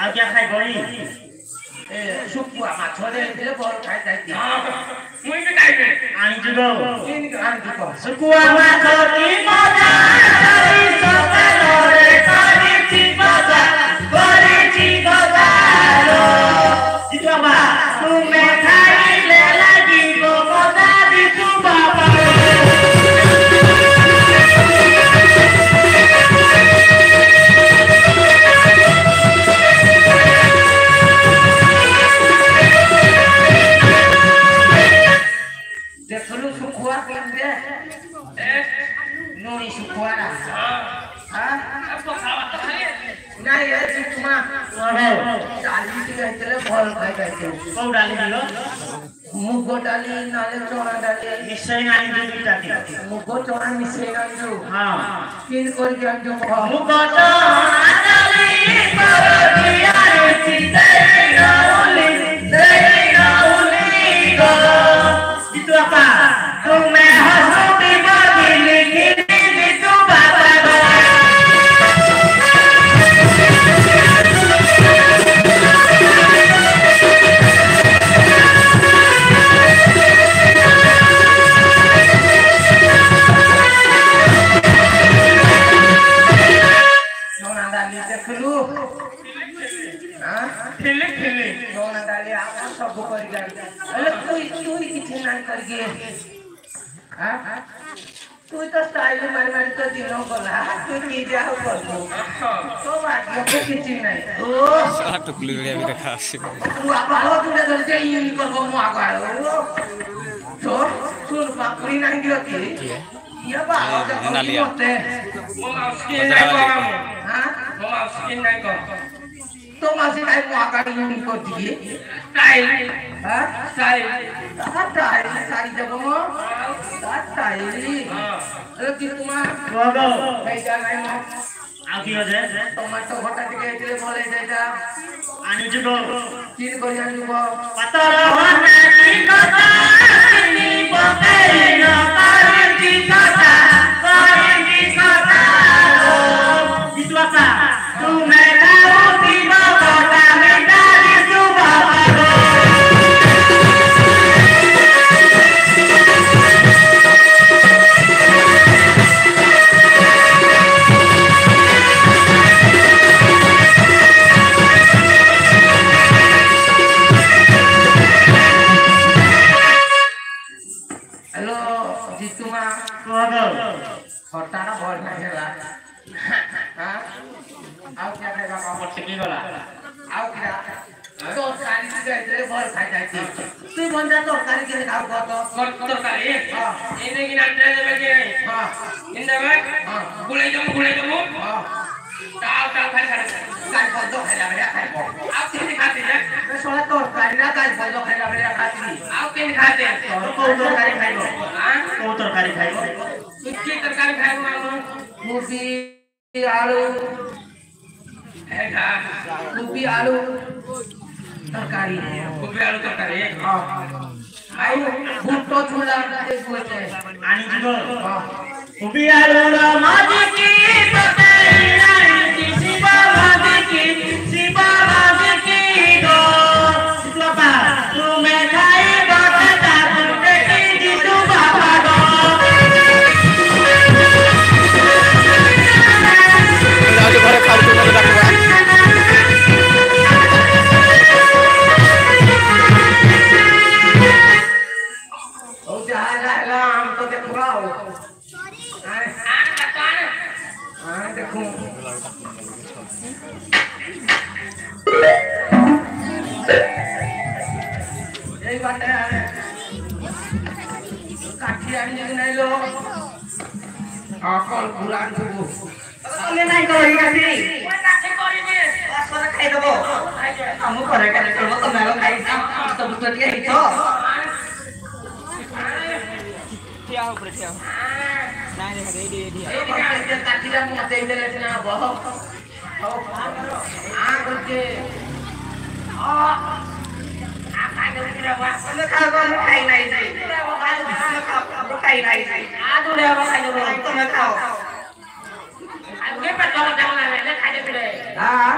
ଆଉ क्या ଖାଇ ଗଣି ଏ ଶୁଖୁଆ ମାଛ ଦେଇଥିଲେ ଭଲ ଖାଇ ଯାଇଥିଲି ମୁଇଁ ବି ଖାଇବି ଆଣିଛୁ ତ ଆଣିଛୁ କହ ଶୁଖୁଆ ମାଛ କି ମଜା ସକାଳରେ କରିଛି ଗଜା ଜିତୁ ବାବା ତୁମେ ଖାଇଲେ ଲାଗିବ ମଜା ଜିତୁ ବାବା देखलु सुखुआ केंदे नोई सुखुआ ना हां नहीं है सुखुआ डाली के कहते फल खाई कहते कौ डाली दिलो मुग डाली नाले चना डाली निश्चय नाली दुईटा के मुग चना मिसे नाली हां किन कर के जो मुग चना डाली पर दिया रे सीते राउली गो जितु बाबा तुम्हें हंसती बदली गिरी जितु बाबा सोना डाली देखलु हां खेले खेले सोना डाली आप सब कर गई अरे तू किछ ना करके हां तू तो स्टाइल मार तो दिनो गला तू की जाओ कर तो बात को किछ नहीं ओ साला टुकली रे भी देखा आसी तू आपालो तू जल्दी इन करबो मो आगाड़ो तो सुन पापड़ी नहीं गिरती ये बात नालिया मोमा स्किन नहीं को हां मोमा स्किन नहीं को तो मासी काय मो आगाड़ो इन को दिए स्टाइल हां स्टाइल सारी जगह मो स्टाइल अरे कि तुम्हार बाबा नहीं जा नहीं मो ଆଉ କି ଅଛି टमाटो खटा टिके इतले भले जाइता ଆଣିଛୁ ତ तीन कर जानिबो ପାତର ହନା କି କଥା ଚିନି ପକେଇନ କରିଛି କଥା ଜିତୁ ବାପା ତୁମେ ଖାଉଥିବ କଥା ମିଠା ଜିତୁ ବାପା हेलो जितुमा बाबा खटा ना भर ना हेला हां आओ क्या खाएगा बाबा ଟିକି ଗଲା आओ क्या तो सारी चीज इतले भर खाई जाती तू बंदा तरकारी के खाओ तो तरकारी हां इने की नाटे देबे के हां इंदबे हां गुले जमु हां ताव ताव खाई खाई काय फल खाइला बेटा खाइ आप किन खाते हैं मैं सोला तरकारी ना काय फल खाइला बेटा खाती आप किन खाते हैं तो को तरकारी खाइबो हां କୋଉ ତରକାରୀ ଖାଇବ कितनी तरकारी खाएगा मानो गोभी आलू हैगा गोभी आलू तरकारी गोभी आलू तरकारी हां आई भुट्टो छोला दे बोलते ଆଣିଛୁ ତ हां କୋବି ଆଳୁର ମାଜି କି ତତେଇ ଆଣିଛି ଶିବ ଭାଜି କି ଗో ଜିତୁ ବାପା ତୁମେ ଖାଇବ କଥା ତୁମେ କି ଜିତୁ ବାପା ଗో आज घरे खाऊ तो मत डाकवा ओ जहागा हम तो देखवाओ हां देखो এই বাটে কাঠি আনি যদি নাই লো আকল পুরান দেবো ତମେ ନାଇଁ କରି କାଟି कोई काठी करिने ଆସରେ ଖାଇଦବ ଆମ ଘରେ କାଟି କରିବ ତମେ ଆଗ ଖାଇଥା ତ ବୁତ ଟିକେ ହେଇଥ ठिया हो ठिया हो नहीं देखा दे दे এই কাঠিটা মতে দেলে না বহ आ करके आ खाइ दे रे बा ତମେ ଖାଇବ ମୁଁ ଖାଇ ନାହିଁ ଖାଇ ନାହିଁ आ दुरे बा खाइ दे ତମେ ଖାଅ आ के पेट जाम जाम ले खाइ दे रे हां